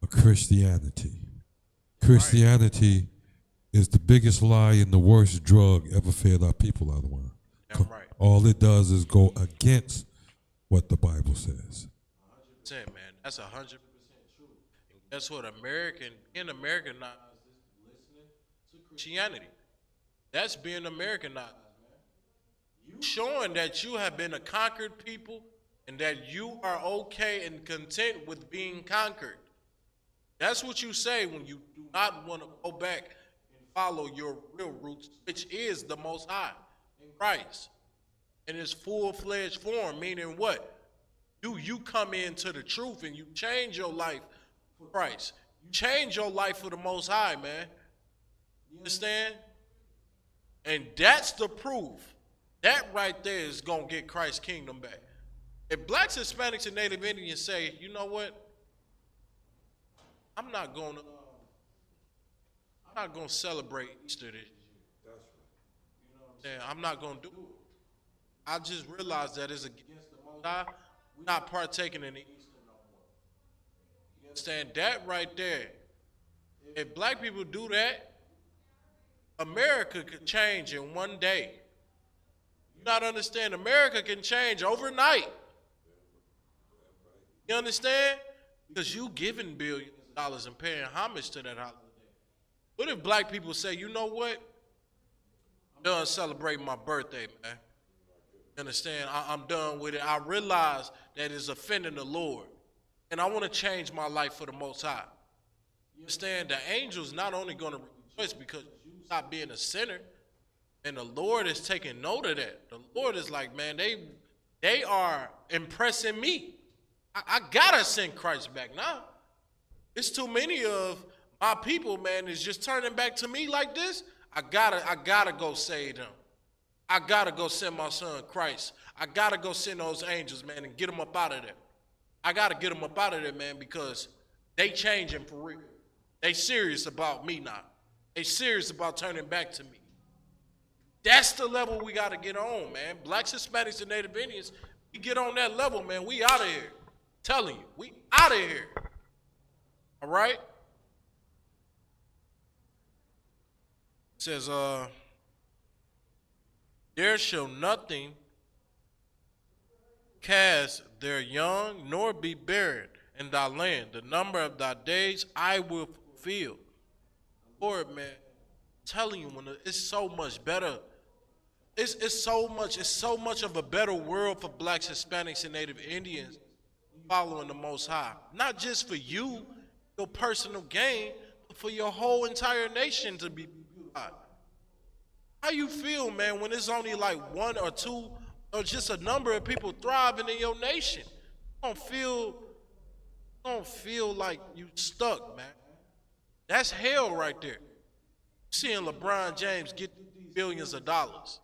of Christianity. Christianity is the biggest lie and the worst drug ever fed our people out of one. Damn right. All it does is go against what the Bible says. 100%, man. That's 100% true. And guess what? Being Americanized is listening to Christianity. That's being Americanized, man. You showing that you have been a conquered people and that you are okay and content with being conquered. That's what you say when you do not want to go back and follow your real roots, which is the Most High, in Christ, in His full-fledged form, meaning what? You come into the truth and you change your life for Christ. You change your life for the Most High, man. You understand? And that's the proof. That right there is going to get Christ's kingdom back. If blacks, Hispanics, and Native Indians say, you know what? I'm not going to celebrate Easter this year. That's right. You know what I'm saying? I'm not going to do it. I just realized that it's against the Most High. We're not partaking in the Easter no more. You understand? That right there. If black people do that, America could change in one day. You not understand? America can change overnight. You understand? Because you giving billions of dollars and paying homage to that holiday. What if black people say, you know what? I'm done celebrating my birthday, man. You understand? I'm done with it. I realize that it's offending the Lord. And I want to change my life for the Most High. You understand? The angels not only going to rejoice because you stop being a sinner, and the Lord is taking note of that. The Lord is like, man, they are impressing me. I gotta send Christ back now. It's too many of my people, man, is just turning back to me like this. I gotta go save them. I gotta go send my son Christ. I gotta go send those angels, man, and get them up out of there. I gotta get them up out of there, man, because they changing for real. They serious about me now. They serious about turning back to me. That's the level we gotta get on, man. Blacks, Hispanics, and Native Indians, we get on that level, man. We out of here. Telling you, we out of here. All right? It says, there shall nothing cast their young, nor be barren in thy land. The number of thy days I will fulfill. Lord, man, I'm telling you, when it's so much better. It's so much of a better world for blacks, Hispanics, and Native Indians following the Most High. Not just for you, your personal gain, but for your whole entire nation to be beautified. How you feel, man, when it's only like one or two or just a number of people thriving in your nation? You don't feel like you stuck, man. That's hell right there. Seeing LeBron James get billions of dollars.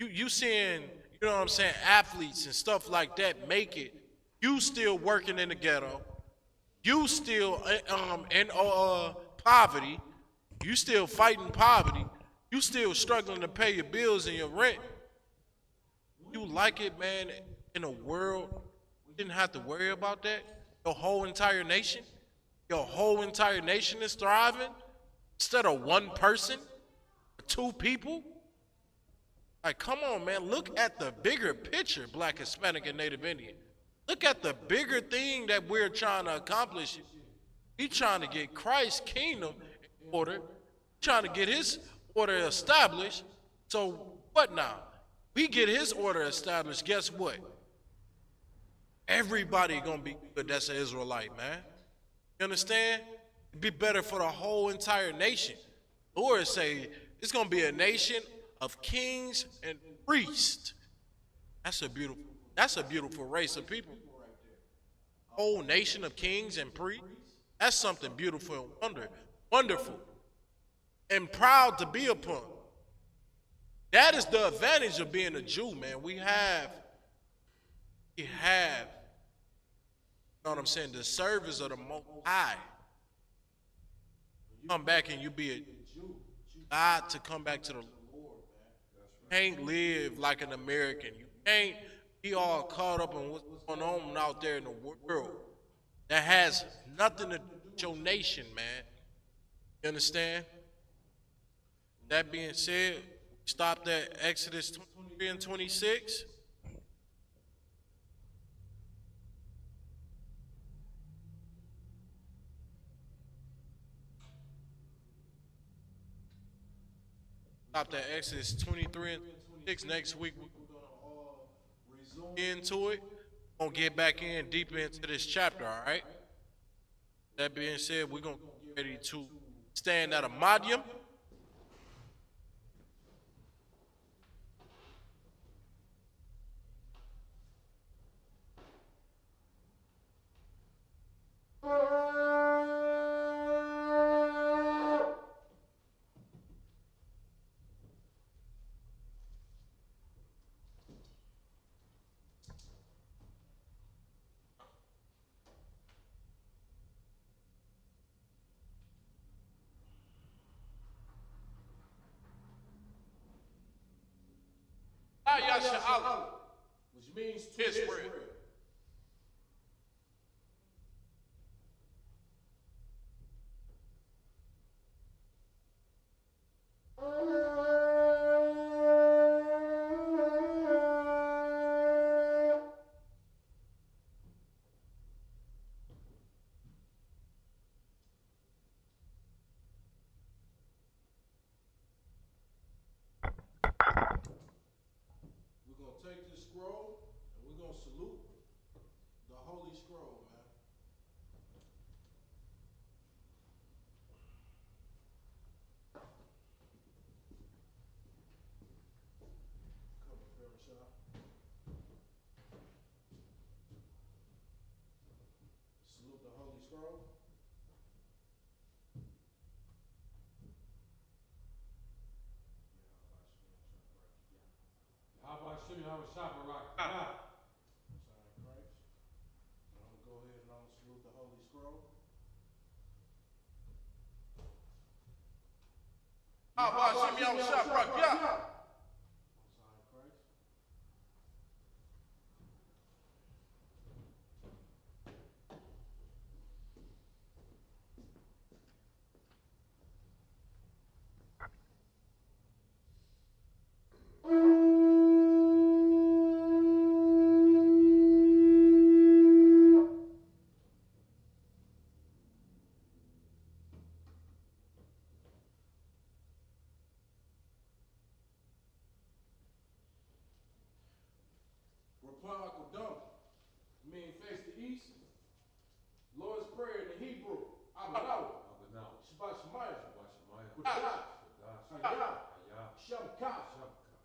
You seeing, you know what I'm saying, athletes and stuff like that make it. You still working in the ghetto. You still in poverty. You still fighting poverty. You still struggling to pay your bills and your rent. You like it, man, in a world you didn't have to worry about that? Your whole entire nation? Your whole entire nation is thriving? Instead of one person? Two people? Like, come on, man. Look at the bigger picture, Black, Hispanic, and Native Indian. Look at the bigger thing that we're trying to accomplish. We're trying to get Christ's kingdom in order, trying to get his order established. So what now? We get his order established, guess what? Everybody gonna be good that's an Israelite, man. You understand? It'd be better for the whole entire nation. Lord say it's gonna be a nation of kings and priests. That's a beautiful race of people. A whole nation of kings and priests. That's something beautiful and wonderful, and proud to be upon. That is the advantage of being a Jew, man. We have, you know what I'm saying, the service of the Most High. You come back and you be a Jew. God to come back to the Lord, man. You can't live like an American. You We all caught up in what's going on out there in the world that has nothing to do with your nation, man. You understand? That being said, we stopped at Exodus 23 and 26. Stopped at Exodus 23 and 26. Next week, we're going to resume into it. We're going to get back in deeper into this chapter, all right? That being said, we're going to get ready to stand at a modium. Yasha, which means to Israel. We're going to take this scroll and we're going to salute the holy scroll, man. Come on, Farashah. Salute the holy scroll. How about Shimmy? How about Shabbat? Sign Christ. And I'm going to go ahead and I'm going to salute the holy scroll. How about Shimmy? How about Shabbat? Sign Christ. Reply Kodam, mean face the east. Lord's Prayer in the Hebrew. Abadaw. Shabbat Shemayah. Kudash. Hayah. Shamka.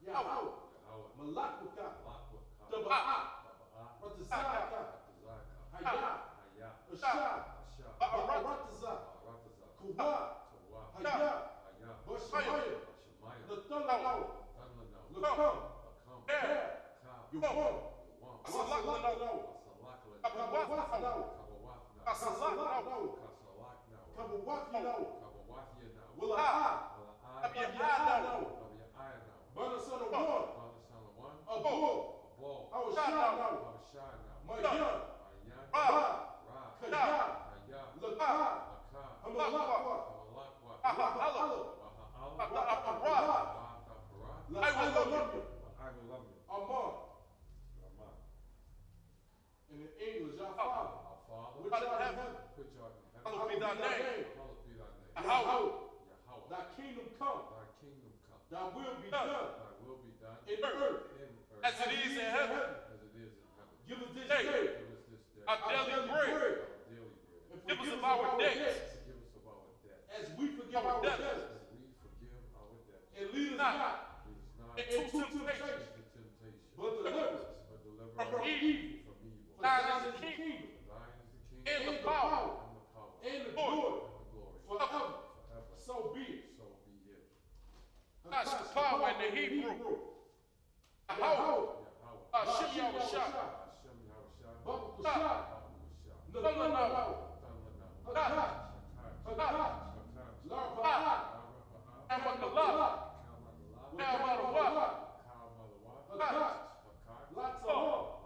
Yahweh. Malakwaka. Taba'ah. Ratazaka. Hayah. Ashah. Ba'aratazah. Kuwa. Hayah. Bashamayah. Lathalalaw. Lakam. There. You won't. Asalaklanau. Kabawathnau. Asalaknau. Kabawathnau. Willahah. Abiyahadau. Son of one. A bull. Awashanau. Mayan. Ra. Kaya. Lakah. Hamalakwa. Ahahala. Ahaparah. I will love you. Amon. And in English, our Father, which art in heaven, hallowed be thy name. Yahweh, thy kingdom come, thy will be done in earth as it is in heaven. Give us this day our daily bread. And forgive us of our debts as we forgive our debtors. And lead us not into temptation, but deliver us from evil. For thine is the kingdom, and the power, and the glory, forever. So be it. That's the power in the Hebrew. Yahweh, Hashem Yahushua, Baruch Nathanalau, Hakash, Hakash, Larba'ah, Hamadalah, Hamadalah, Hakash, Latzah,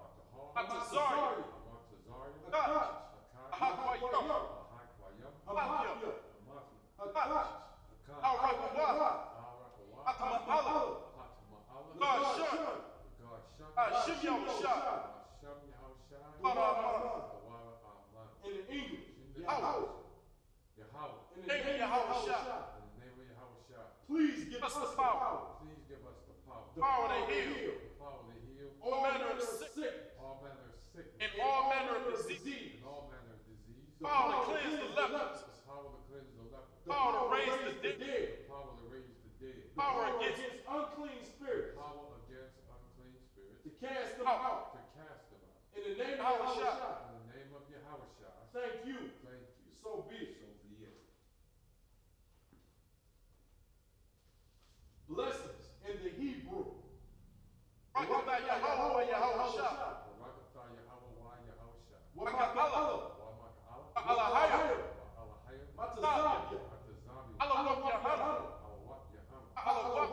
us the power. Please give us the power. The power to heal. The power to heal. All manner of sickness. All manner of sickness. And all manner of disease. And all manner of disease. The power to cleanse the lepers. The power to cleanse the lepers. The power to raise the dead. The power to raise the dead. Power against unclean spirits. Power against unclean spirits. To cast them out. To cast them out. In the name of Yahweh. In the name of Yahweh. Thank you. Thank you. So be it. So be it. Blessings in the Hebrew. Rakatha Yahweh Yahweh Shah. Rakatha Yahweh Yahweh Shah. Wamaka'ala. Wamaka'ala. Alahaya. Alahaya. Matazabia. Matazabia. Alawak Yahana. Alawak Yahana. Alawakya.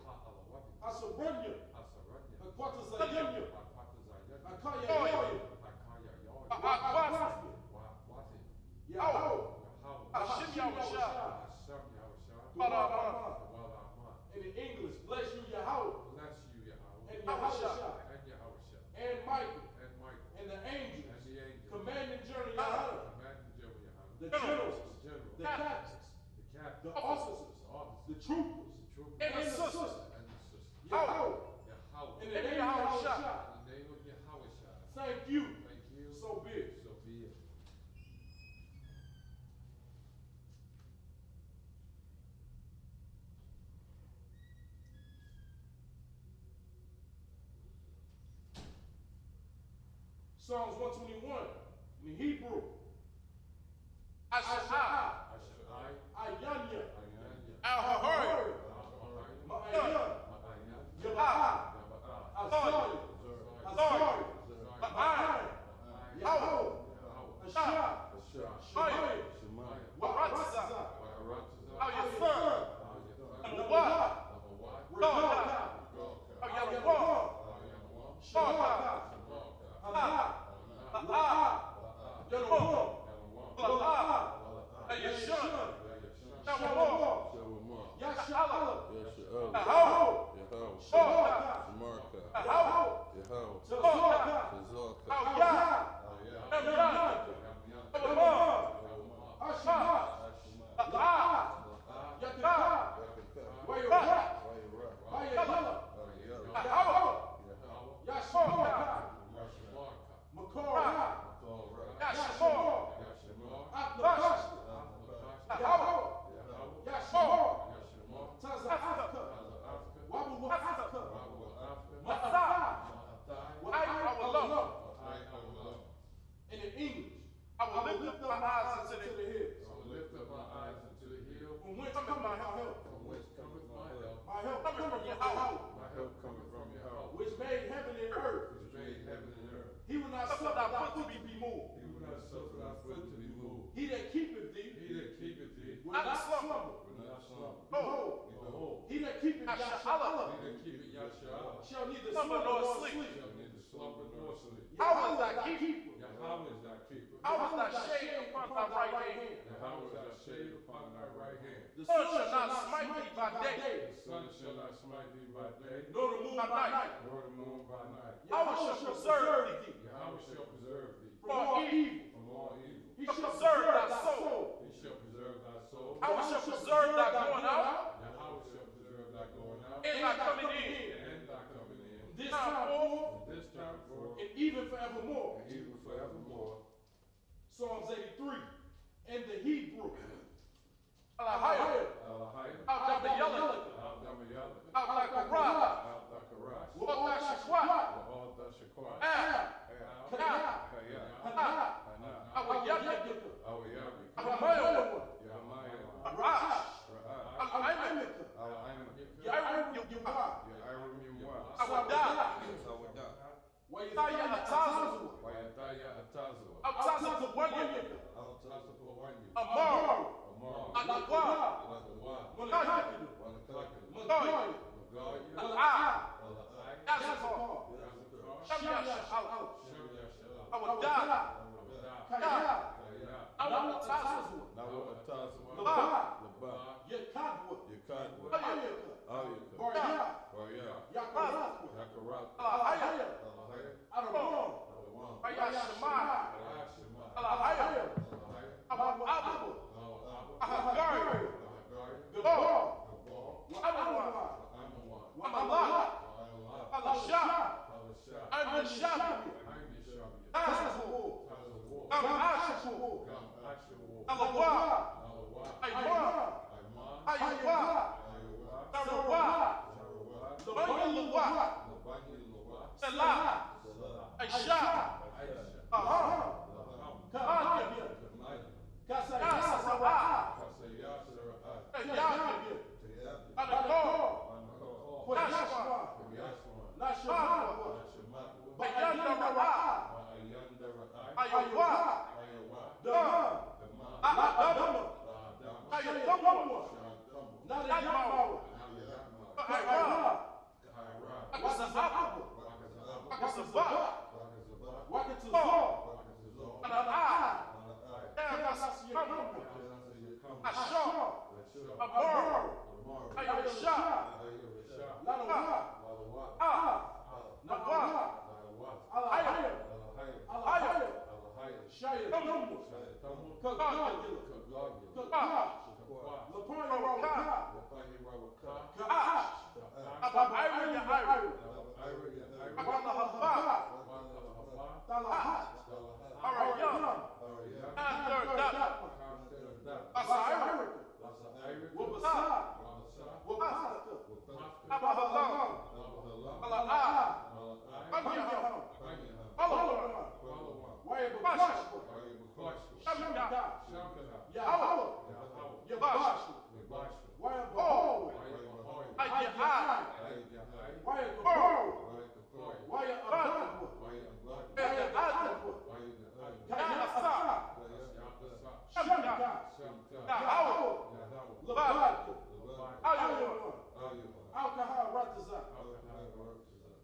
Alawak. Asaranya. Asaranya. Akwatazayanya. Akwatazayanya. Akaya Yoya. Akaya Yoya. Akwasi. Wati. Yahweh. Yahweh. Hashem Yahweh Shah. Hashem Yahweh Shah. Barama. Walama. And in English, bless you Yahweh. Bless you Yahweh. And Yahweh Shah. And Yahweh Shah. And Michael. And Michael. And the angels. And the angels. Commanding Journey Yahweh. Commanding Journey Yahweh. The generals. The generals. The captains. The captains. The officers. The troopers. The troopers. And the sisters. And the sisters. Yahweh. Yahweh. In the name of Yahweh Shah. In the name of Yahweh Shah. Thank you. Thank you. So be it. So be it. Psalms 121 in Hebrew. Ashai. Ayanya. Ayanya. Al-Hahari. Ma'ayan. Yabah. Azari. Azari. Ma'ayan. Yahweh. Ashah. Shemaiah. Waratza. Al-Yasar. Al-Wad. Rodaka. Al-Yalawah. Shemaka. Allah. Allah. Yalawah. Allah. Yashun. Shalom. Yashala. Yahweh. Shemaka. Yahweh. Tazaka. Al-Yah. Emran. Emran. Ashima. Allah. Yakah. Wayurak. Wayayala. Yahweh. Yashmaka. Makorah. Yashmor. Atlabash. Yahweh. Yashmor. Tazahaka. Wabuwahaka. Ma'atha. And in English, I will lift up my eyes into the hills. I will lift up my eyes into the hill. From whence cometh my help? From whence cometh my help? My help cometh from Yahweh, My help cometh from Yahweh, which made heaven and earth. which made heaven and earth. He will not suffer thy foot to be moved. He will not suffer thy foot to be moved. He that keepeth thee He that keepeth thee will not slumber. will not slumber. Behold, Behold, he that keepeth Yahshua he that keepeth Yahshua shall neither Slumber slumber nor nor sleep. sleep. shall neither slumber nor sleep. Yahweh is thy keeper. Yahweh is thy keeper. How is thy shade upon thy right hand? Yahweh is thy shade upon thy right hand. The sun shall not smite thee by day. The sun shall not smite thee by day, nor the moon by night. nor the moon by night. Yahweh shall preserve thee Yahweh shall preserve thee from all evil. from all evil. He shall shall preserve preserve thy thy soul. soul. He shall preserve thy soul. Yahweh shall preserve thy going out Yahweh shall preserve thy going out and thy coming in. and thy coming in. This Time time forth, forth, This time forth and even forevermore. and even forevermore. Psalms 83 in the Hebrew. Alahaya, Alahaya, Al-Dabayalaka, Al-Damayalaka, Al-Dakarah, Al-Dakarash, Wa-Dashakwat, Al-Dashakwat, Kaya, Kaya, Hana, Hana, Awayabika, Awayabi, Ahamayawa, Yamaya, Arash, Ra'ah, Al-Aimika, Al-Aimaka, Yairum Yuwa, Ya'irum Yumwa, Awada, Sawada, Taya Atazu, Wayataya Atazwa, Atazu Wanyika, Al-Tazafu Wanyu, Amar, Amar, Alakwa, Alakwa, Manakakidu, Wanakakidu, Magoya, Magaya, Al-Ah, Al-Ai, Yazakar, Yazakar, Shamyashala, Shem Yashala, Awada, Awada, Kaya. Kaya, Awatazu, Nawa Atazwa, Laba, Laba, Yakadwa. Yakadwa, Ayaka, Ayaka, Barya. Barya, Yakarazwa. Yakarat, Alahaya, Alahaya, Adabon. Alawam, Ayashama, Ayashima, Alahaya, Alahaya, Abu Abu, Awa Abba, Ahagari, Ahagari, Gabor. Gabor, Abu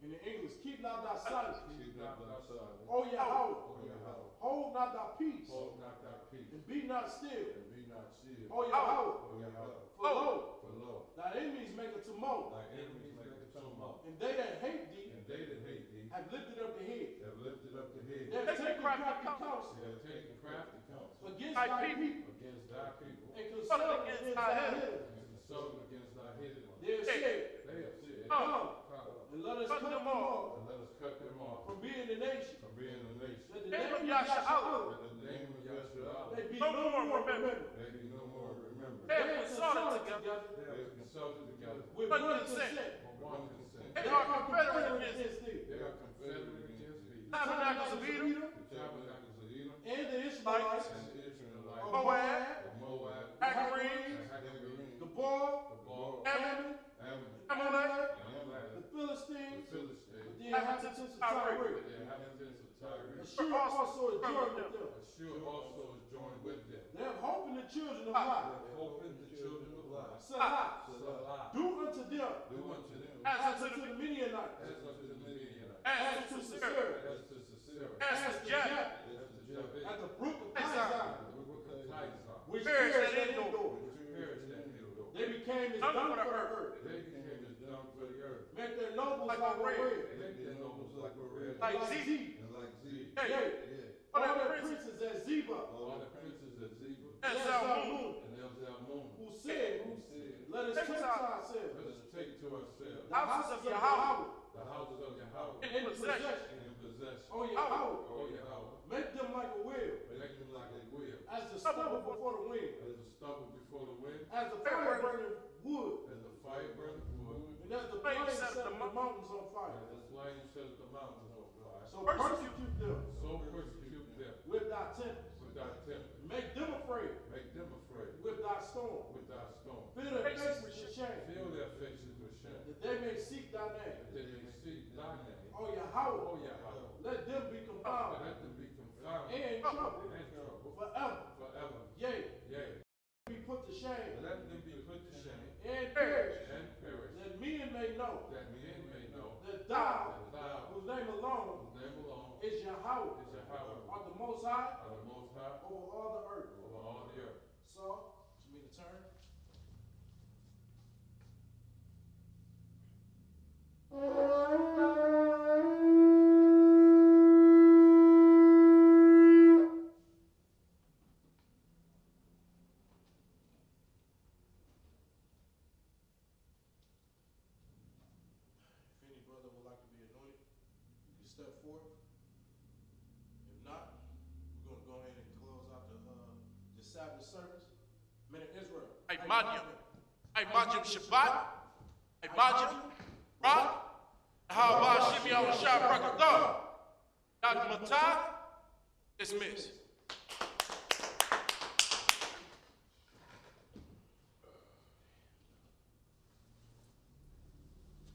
In the English, keep not thy silence. Oh yeah, hold not thy peace. And be not still. Oh yeah, for lo, thy enemies make a tumult. And they that hate thee have lifted up the head. They have taken crafty counsel against thy people. And consulted against thy enemies. They have said, come, and let us cut them off from being the nation. That the name of Yahshua may be no more remembered. They have consulted together with one consent. They are confederate against thee. Tabernacles of Edom and the Ishmaelites, Moab, Hagarenes, Gabor, Ammon, Amalek, the Philistines, the inhabitants of Tyre. Assure also is joined with them. They have hope in the children of life. Salah. Do unto them as unto the Midianites, as to Sisera, as to Jabbok, at the brook of Pison, which perished at Endor. They became as dung for the earth. Make their nobles like a red. Like Z. All their princes as Zeba. And Zalmoon. Who said, let us take to ourselves the houses of Yahweh. In possession. Oh Yahweh. Make them like a wheel. As the stubble before the wind. As the fire burning wood. And as the flame set the mountains on fire. So persecute them. With thy tempest. Make them afraid. With thy storm. Fill their faces with shame. That they may seek thy name. Oh Yahweh. Let them be confounded. And trouble. Forever. Yea. Be put to shame. And perish. That men may know. That thou, whose name alone is Yahweh, are the most high over all the earth. So, it's me to turn. If any brother would like to be anointed, you can step forth. If not, we're going to go ahead and close out the Sabbath service. Men of Israel. Hey, Majim Shabbat. Hey, Majim Rock. How about Shimmy Al Shah Brakatah? Dr. Matah. Dismiss.